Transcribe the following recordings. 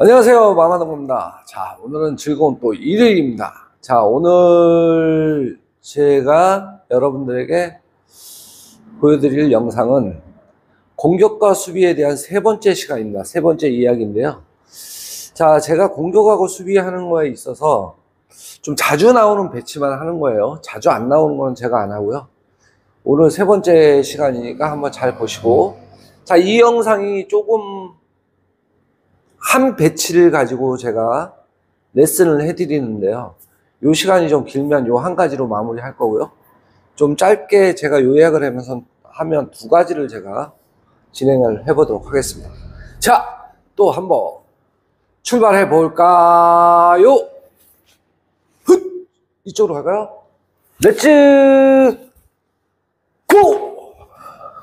안녕하세요, 마마동입니다. 자, 오늘은 즐거운 또 일요일입니다. 자, 오늘 제가 여러분들에게 보여드릴 영상은 공격과 수비에 대한 세 번째 시간입니다. 세 번째 이야기인데요. 자, 제가 공격하고 수비하는 거에 있어서 좀 자주 나오는 배치만 하는 거예요. 자주 안 나오는 건 제가 안 하고요. 오늘 세 번째 시간이니까 한번 잘 보시고, 자, 이 영상이 조금 한 배치를 가지고 제가 레슨을 해드리는데요. 요 시간이 좀 길면 요 한 가지로 마무리 할 거고요. 좀 짧게 제가 요약을 하면서 하면 두 가지를 제가 진행을 해보도록 하겠습니다. 자, 또 한번 출발해 볼까요? 훗! 이쪽으로 갈까요? 렛츠 고!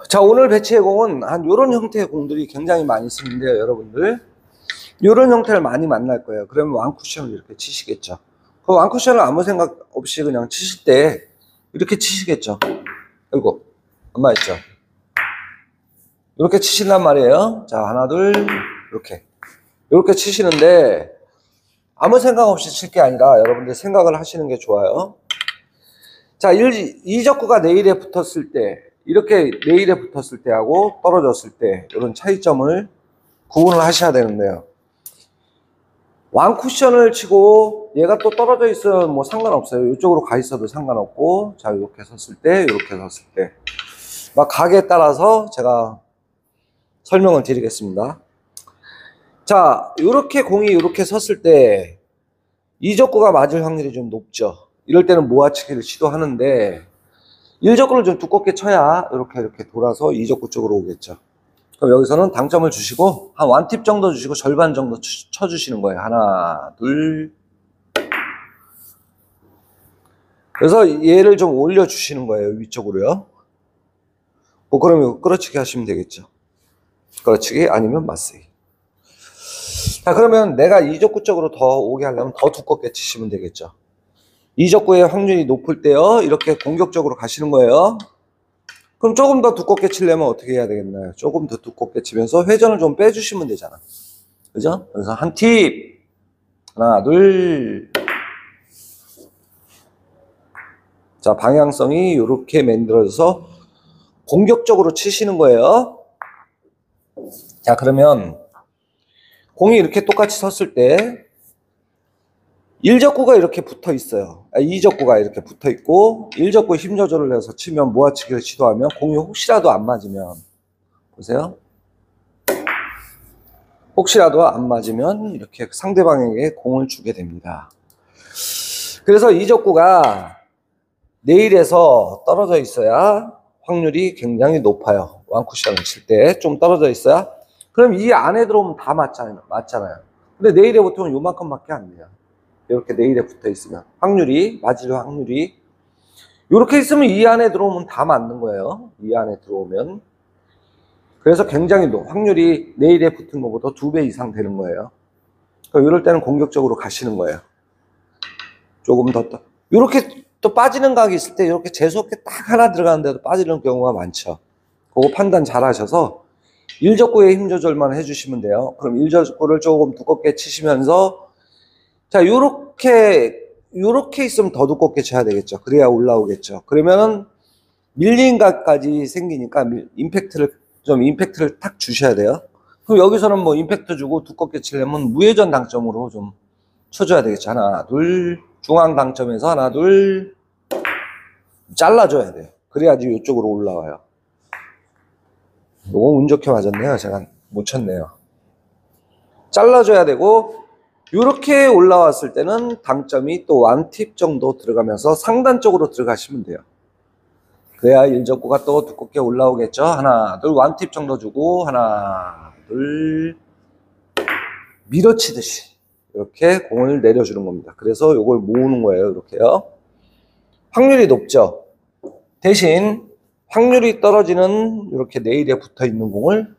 자, 오늘 배치의 공은 한 요런 형태의 공들이 굉장히 많이 쓰는데요, 여러분들. 이런 형태를 많이 만날 거예요. 그러면 완쿠션을 이렇게 치시겠죠. 그 완쿠션을 아무 생각 없이 그냥 치실 때 이렇게 치시겠죠. 아이고, 안 맞았죠. 이렇게 치신단 말이에요. 자, 하나, 둘, 이렇게 치시는데 아무 생각 없이 칠 게 아니라 여러분들 생각을 하시는 게 좋아요. 자, 이 적구가 네일에 붙었을 때, 이렇게 네일에 붙었을 때하고 떨어졌을 때 이런 차이점을 구분을 하셔야 되는데요. 완쿠션을 치고 얘가 또 떨어져 있으면 뭐 상관없어요. 이쪽으로 가 있어도 상관없고, 자, 이렇게 섰을 때, 이렇게 섰을 때 막 각에 따라서 제가 설명을 드리겠습니다. 자, 이렇게 공이 이렇게 섰을 때 이적구가 맞을 확률이 좀 높죠. 이럴 때는 모아치기를 시도하는데 일적구를 좀 두껍게 쳐야 이렇게 돌아서 이적구 쪽으로 오겠죠. 그럼 여기서는 당점을 주시고 한 원팁 정도 주시고 절반 정도 쳐주시는 거예요. 하나, 둘. 그래서 얘를 좀 올려주시는 거예요. 위쪽으로요. 뭐 그러면 끌어치기 하시면 되겠죠. 끌어치기 아니면 맞세기. 자, 그러면 내가 이적구 쪽으로 더 오게 하려면 더 두껍게 치시면 되겠죠. 이적구의 확률이 높을 때요. 이렇게 공격적으로 가시는 거예요. 그럼 조금 더 두껍게 치려면 어떻게 해야 되겠나요? 조금 더 두껍게 치면서 회전을 좀 빼주시면 되잖아. 그죠? 그래서 한 팁. 하나, 둘. 자, 방향성이 이렇게 만들어져서 공격적으로 치시는 거예요. 자, 그러면 공이 이렇게 똑같이 섰을 때 일적구가 이렇게 붙어 있어요. 이적구가 이렇게 붙어 있고 일적구 힘 조절을 해서 치면 모아치기를 시도하면 공이 혹시라도 안 맞으면 보세요. 혹시라도 안 맞으면 이렇게 상대방에게 공을 주게 됩니다. 그래서 이적구가 네일에서 떨어져 있어야 확률이 굉장히 높아요. 완쿠션을 칠 때 좀 떨어져 있어야. 그럼 이 안에 들어오면 다 맞잖아요. 근데 네일에 보통 요만큼밖에 안 돼요. 이렇게 네일에 붙어 있으면 맞을 확률이 이렇게 있으면 이 안에 들어오면 다 맞는 거예요. 이 안에 들어오면. 그래서 굉장히 확률이 네일에 붙은 것보다 2배 이상 되는 거예요. 그러니까 이럴 때는 공격적으로 가시는 거예요. 조금 더 이렇게 또 빠지는 각이 있을 때 이렇게 재수없게 딱 하나 들어가는데도 빠지는 경우가 많죠. 그거 판단 잘 하셔서 일적구의 힘 조절만 해주시면 돼요. 그럼 일적구를 조금 두껍게 치시면서 자, 요렇게 있으면 더 두껍게 쳐야 되겠죠. 그래야 올라오겠죠. 그러면은 밀린 각까지 생기니까 임팩트를 탁 주셔야 돼요. 그럼 여기서는 뭐 임팩트 주고 두껍게 치려면 무회전 당점으로 좀 쳐줘야 되겠죠. 하나, 둘, 중앙 당점에서 하나, 둘, 잘라줘야 돼요. 그래야지 이쪽으로 올라와요. 너무 운 좋게 맞았네요. 제가 못 쳤네요. 잘라줘야 되고, 이렇게 올라왔을 때는 당점이 또 원팁 정도 들어가면서 상단 쪽으로 들어가시면 돼요. 그래야 일적구가 또 두껍게 올라오겠죠. 하나, 둘, 원팁 정도 주고, 하나, 둘, 밀어치듯이 이렇게 공을 내려주는 겁니다. 그래서 이걸 모으는 거예요. 이렇게요. 확률이 높죠. 대신 확률이 떨어지는 이렇게 네일에 붙어 있는 공을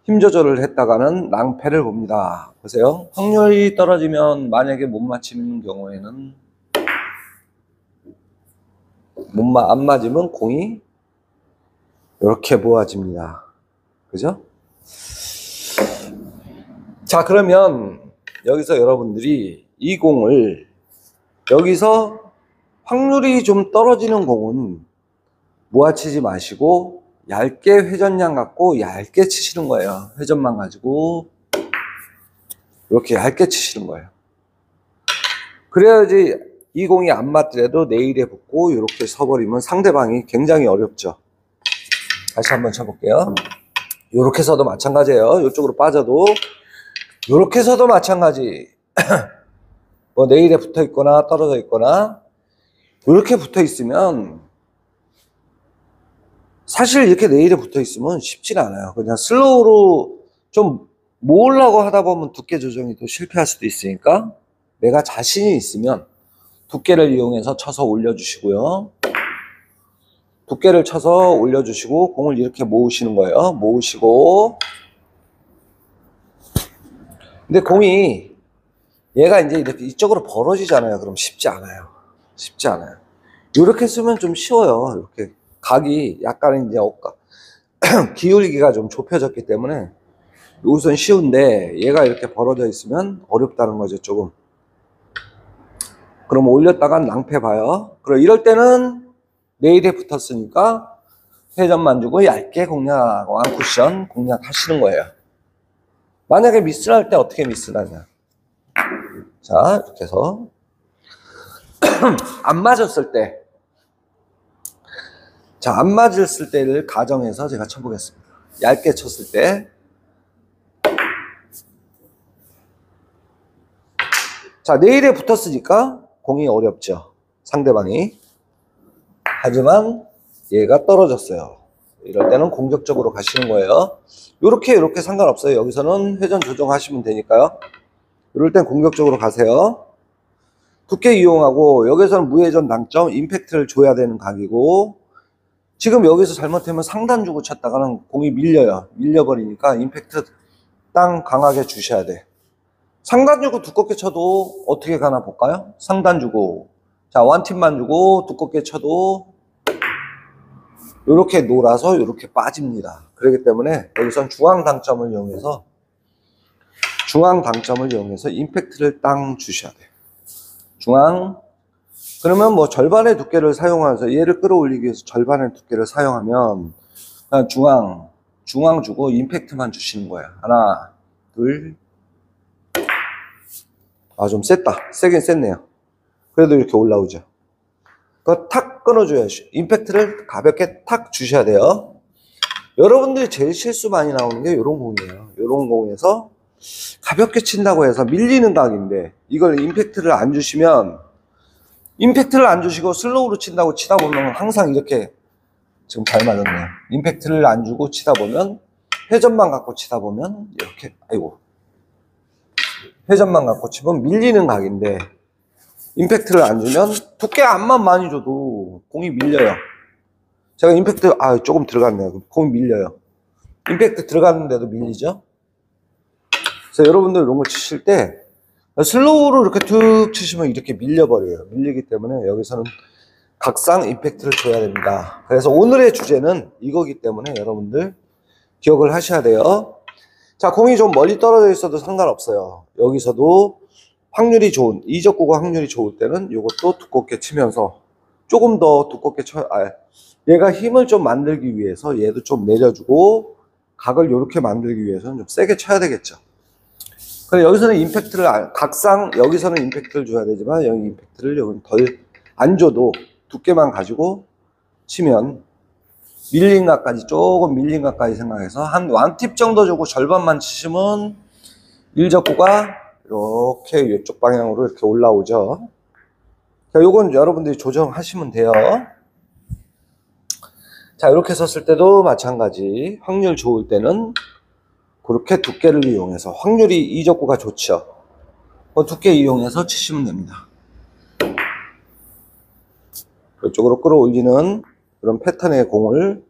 힘 조절을 했다가는 낭패를 봅니다. 보세요. 확률이 떨어지면 만약에 못 맞히는 경우에는 안 맞으면 공이 이렇게 모아집니다. 그죠? 자, 그러면 여기서 여러분들이 이 공을 여기서 확률이 좀 떨어지는 공은 모아치지 마시고 얇게 회전량 갖고 얇게 치시는 거예요. 회전만 가지고 이렇게 얇게 치시는 거예요. 그래야지 이 공이 안 맞더라도 네일에 붙고 이렇게 서버리면 상대방이 굉장히 어렵죠. 다시 한번 쳐볼게요. 이렇게 서도 마찬가지예요. 이쪽으로 빠져도 이렇게 서도 마찬가지. 뭐 네일에 붙어 있거나 떨어져 있거나 이렇게 붙어 있으면 사실 이렇게 네일에 붙어 있으면 쉽진 않아요. 그냥 슬로우로 좀 모으려고 하다 보면 두께 조정이 또 실패할 수도 있으니까 내가 자신이 있으면 두께를 이용해서 쳐서 올려주시고요. 두께를 쳐서 올려주시고 공을 이렇게 모으시는 거예요. 모으시고 근데 공이 얘가 이제 이렇게 이쪽으로 벌어지잖아요. 그럼 쉽지 않아요. 쉽지 않아요. 이렇게 쓰면 좀 쉬워요. 이렇게 각이 약간 이제 기울기가 좀 좁혀졌기 때문에 우선 쉬운데 얘가 이렇게 벌어져 있으면 어렵다는 거죠. 조금. 그럼 올렸다가 낭패 봐요. 그럼 이럴 때는 네일에 붙었으니까 회전만 주고 얇게 공략, 완쿠션 공략하시는 거예요. 만약에 미스를 할 때 어떻게 미스를 하냐. 자, 이렇게 해서 안 맞았을 때, 자, 안 맞았을 때를 가정해서 제가 쳐보겠습니다. 얇게 쳤을 때, 자, 네일에 붙었으니까 공이 어렵죠. 상대방이. 하지만 얘가 떨어졌어요. 이럴 때는 공격적으로 가시는 거예요. 이렇게 상관없어요. 여기서는 회전 조정하시면 되니까요. 이럴 땐 공격적으로 가세요. 두께 이용하고 여기서는 무회전 당점, 임팩트를 줘야 되는 각이고 지금 여기서 잘못하면 상단 주고 쳤다가는 공이 밀려요. 밀려버리니까 임팩트 땅 강하게 주셔야 돼. 상단 주고 두껍게 쳐도 어떻게 가나 볼까요? 상단 주고 자 원팁만 주고 두껍게 쳐도 이렇게 놀아서 이렇게 빠집니다. 그렇기 때문에 여기선 중앙 당점을 이용해서 임팩트를 땅 주셔야 돼요. 중앙. 그러면 뭐 절반의 두께를 사용해서 얘를 끌어올리기 위해서 절반의 두께를 사용하면 그냥 중앙 주고 임팩트만 주시는 거예요. 하나, 둘. 아, 좀 셌다. 세긴 셌네요. 그래도 이렇게 올라오죠. 그거 탁 끊어줘야죠. 임팩트를 가볍게 탁 주셔야 돼요. 여러분들이 제일 실수 많이 나오는 게 이런 공이에요. 이런 공에서 가볍게 친다고 해서 밀리는 각인데 이걸 임팩트를 안 주시면 임팩트를 안 주시고 슬로우로 친다고 치다 보면 항상 이렇게 지금 잘 맞았네요. 임팩트를 안 주고 치다 보면 회전만 갖고 치다 보면 이렇게 아이고 회전만 갖고 치면 밀리는 각인데 임팩트를 안 주면 두께 안만 많이 줘도 공이 밀려요. 제가 임팩트 조금 들어갔네요. 공이 밀려요. 임팩트 들어갔는데도 밀리죠. 그래서 여러분들 이런 거 치실 때 슬로우로 이렇게 툭 치시면 이렇게 밀려버려요. 밀리기 때문에 여기서는 각상 임팩트를 줘야 됩니다. 그래서 오늘의 주제는 이거기 때문에 여러분들 기억을 하셔야 돼요. 자, 공이 좀 멀리 떨어져 있어도 상관없어요. 여기서도 확률이 좋은, 이적구가 확률이 좋을 때는 이것도 두껍게 치면서 조금 더 두껍게 얘가 힘을 좀 만들기 위해서 얘도 좀 내려주고 각을 이렇게 만들기 위해서는 좀 세게 쳐야 되겠죠. 그래 여기서는 임팩트를 각상 여기서는 임팩트를 줘야 되지만 여기 임팩트를 여기 덜 안 줘도 두께만 가지고 치면 밀린 각까지 조금 밀린 각까지 생각해서 한 원팁 정도 주고 절반만 치시면 일적구가 이렇게 이쪽 방향으로 이렇게 올라오죠. 자, 요건 여러분들이 조정하시면 돼요. 자, 이렇게 섰을 때도 마찬가지. 확률 좋을 때는 그렇게 두께를 이용해서 확률이 이적구가 좋죠. 그 두께 이용해서 치시면 됩니다. 이쪽으로 끌어올리는 그런 패턴의 공을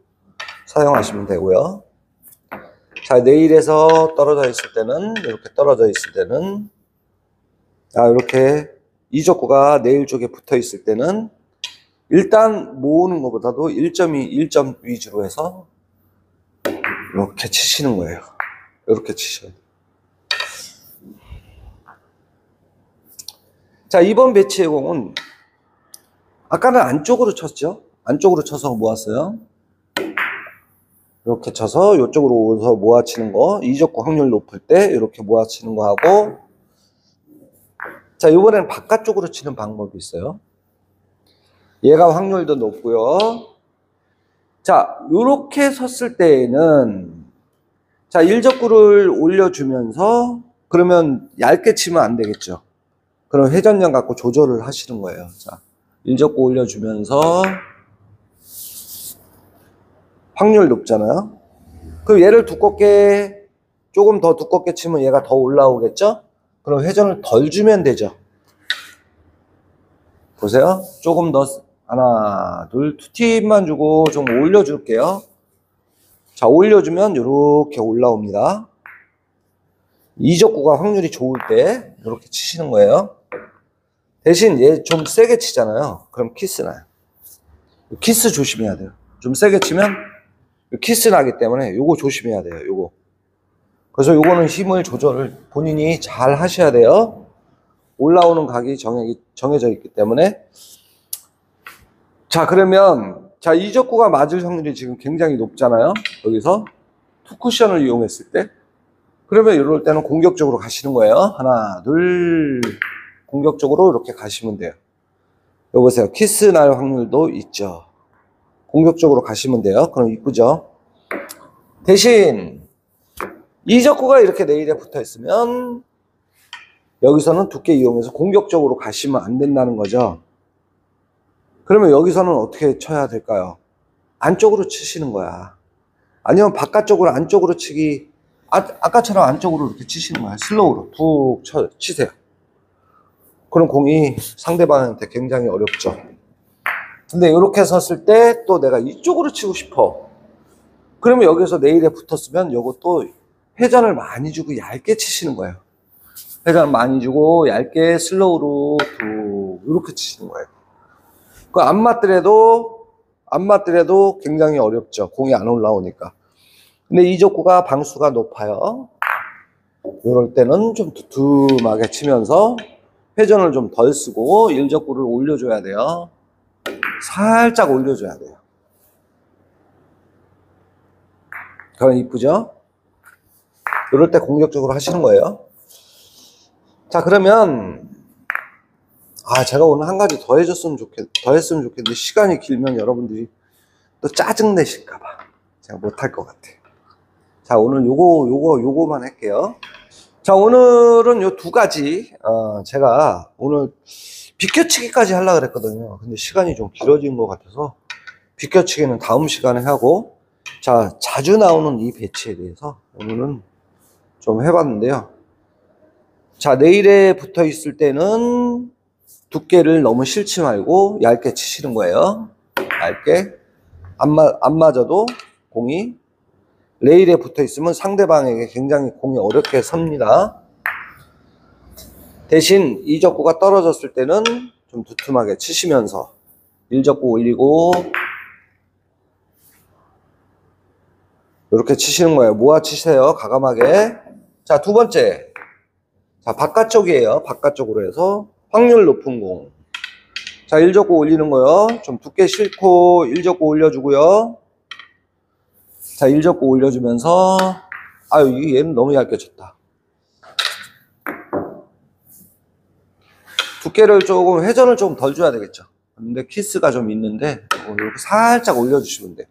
사용하시면 되고요. 자, 네일에서 떨어져 있을 때는 이렇게 떨어져 있을 때는 이렇게 이적구가 네일 쪽에 붙어 있을 때는 일단 모으는 것보다도 1.2, 1점 위주로 해서 이렇게 치시는 거예요. 이렇게 치셔야 돼요. 자, 이번 배치의 공은 아까는 안쪽으로 쳤죠. 안쪽으로 쳐서 모았어요. 이렇게 쳐서 이쪽으로 오서 모아치는 거, 이적구 확률 높을 때 이렇게 모아치는 거 하고, 자, 이번에는 바깥쪽으로 치는 방법이 있어요. 얘가 확률도 높고요. 자, 이렇게 섰을 때에는, 자, 일적구를 올려주면서, 그러면 얇게 치면 안 되겠죠. 그럼 회전량 갖고 조절을 하시는 거예요. 자, 일적구 올려주면서, 확률 높잖아요. 그럼 얘를 두껍게, 조금 더 두껍게 치면 얘가 더 올라오겠죠? 그럼 회전을 덜 주면 되죠. 보세요. 조금 더, 하나, 둘, 투팁만 주고 좀 올려줄게요. 자, 올려주면 이렇게 올라옵니다. 이적구가 확률이 좋을 때 이렇게 치시는 거예요. 대신 얘 좀 세게 치잖아요. 그럼 키스 나요. 키스 조심해야 돼요. 좀 세게 치면 키스 나기 때문에 요거 조심해야 돼요. 요거. 그래서 요거는 힘을 조절을 본인이 잘 하셔야 돼요. 올라오는 각이 정해져 있기 때문에. 자, 그러면 자, 이적구가 맞을 확률이 지금 굉장히 높잖아요. 여기서 투쿠션을 이용했을 때. 그러면 이럴 때는 공격적으로 가시는 거예요. 하나, 둘, 공격적으로 이렇게 가시면 돼요. 여기 보세요. 키스 날 확률도 있죠. 공격적으로 가시면 돼요. 그럼 이쁘죠? 대신 이적구가 이렇게 네일에 붙어 있으면 여기서는 두께 이용해서 공격적으로 가시면 안 된다는 거죠. 그러면 여기서는 어떻게 쳐야 될까요? 안쪽으로 치시는 거야. 아니면 바깥쪽으로 안쪽으로 치기, 아까처럼 안쪽으로 이렇게 치시는 거야. 슬로우로 툭 치세요. 그럼 공이 상대방한테 굉장히 어렵죠. 근데 이렇게 섰을 때 또 내가 이쪽으로 치고 싶어. 그러면 여기서 네일에 붙었으면 요것도 회전을 많이 주고 얇게 치시는 거예요. 회전을 많이 주고 얇게 슬로우로 툭 이렇게 치시는 거예요. 그 안 맞더라도 굉장히 어렵죠. 공이 안 올라오니까. 근데 이적구가 방수가 높아요. 이럴 때는 좀 두툼하게 치면서 회전을 좀 덜 쓰고 일적구를 올려줘야 돼요. 살짝 올려줘야 돼요. 그럼 이쁘죠? 이럴 때 공격적으로 하시는 거예요. 자, 그러면 제가 오늘 한 가지 더 했으면 좋겠는데 시간이 길면 여러분들이 또 짜증 내실까봐 제가 못할 것 같아요. 자, 오늘 요거만 할게요. 자, 오늘은 요 두 가지 제가 오늘 비껴치기까지 하려고 그랬거든요. 근데 시간이 좀 길어진 것 같아서 비껴치기는 다음 시간에 하고, 자, 자주 나오는 이 배치에 대해서 오늘은 좀 해봤는데요. 자, 네일에 붙어 있을 때는 두께를 너무 싫지 말고 얇게 치시는 거예요. 얇게. 안 맞아도 공이 레일에 붙어 있으면 상대방에게 굉장히 공이 어렵게 섭니다. 대신 이적구가 떨어졌을 때는 좀 두툼하게 치시면서 일적구 올리고 이렇게 치시는 거예요. 모아 치세요. 과감하게. 자, 두 번째. 자, 바깥쪽이에요. 바깥쪽으로 해서 확률 높은 공. 자, 일적구 올리는 거요. 좀 두께 싫고 일적구 올려주고요. 자, 일적구 올려주면서 얘는 너무 얇게 쳤다. 두께를 조금 회전을 좀 덜 줘야 되겠죠. 근데 키스가 좀 있는데 이렇게 살짝 올려주시면 돼요.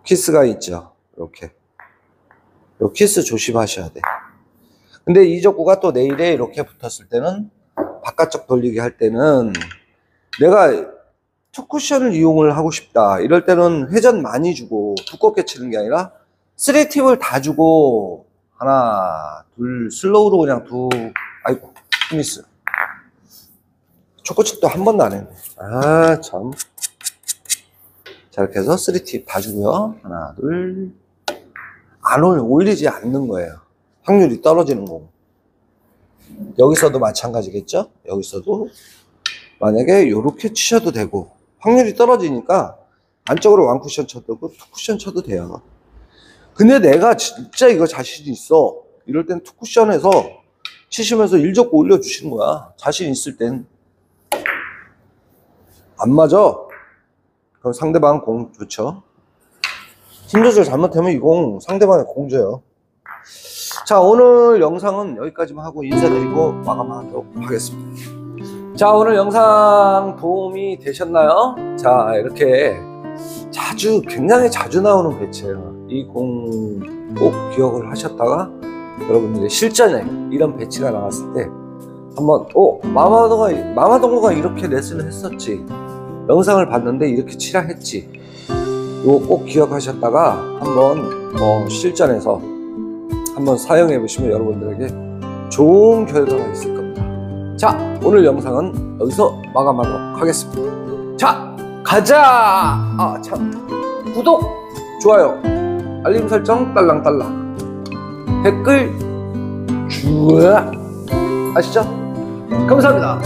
키스가 있죠. 이렇게. 요 키스 조심하셔야 돼. 근데 이적구가 또 네일에 이렇게 붙었을 때는 바깥쪽 돌리기 할 때는 내가 투쿠션을 이용을 하고 싶다. 이럴 때는 회전 많이 주고 두껍게 치는 게 아니라 3팁을 다 주고 하나, 둘, 슬로우로 그냥 아이고, 스미스. 초코칩도 한 번도 안 했네. 참. 자, 이렇게 해서 3팁 다 주고요. 하나, 둘. 올리지 않는 거예요. 확률이 떨어지는 거고. 여기서도 마찬가지겠죠? 여기서도 만약에 이렇게 치셔도 되고, 확률이 떨어지니까 안쪽으로 원쿠션 쳐도 되고 투쿠션 쳐도 돼요. 근데 내가 진짜 이거 자신 있어. 이럴 땐 투쿠션에서 치시면서 일적구 올려주시는 거야. 자신 있을 땐. 안 맞아. 그럼 상대방 공 좋죠. 힘 조절 잘못하면 이 공 상대방의 공줘요. 자, 오늘 영상은 여기까지만 하고 인사드리고 마감하도록 하겠습니다. 자, 오늘 영상 도움이 되셨나요? 자, 이렇게 굉장히 자주 나오는 배치예요. 이 공 꼭 기억을 하셨다가 여러분들이 실전에 이런 배치가 나왔을 때 한번 마마동구가 이렇게 레슨을 했었지, 영상을 봤는데 이렇게 치라 했지, 이거 꼭 기억하셨다가 한번 실전에서 한번 사용해 보시면 여러분들에게 좋은 결과가 있을 겁니다. 자, 오늘 영상은 여기서 마감하도록 하겠습니다. 자, 가자! 구독, 좋아요, 알림 설정 딸랑딸랑, 댓글 주아 아시죠? 감사합니다.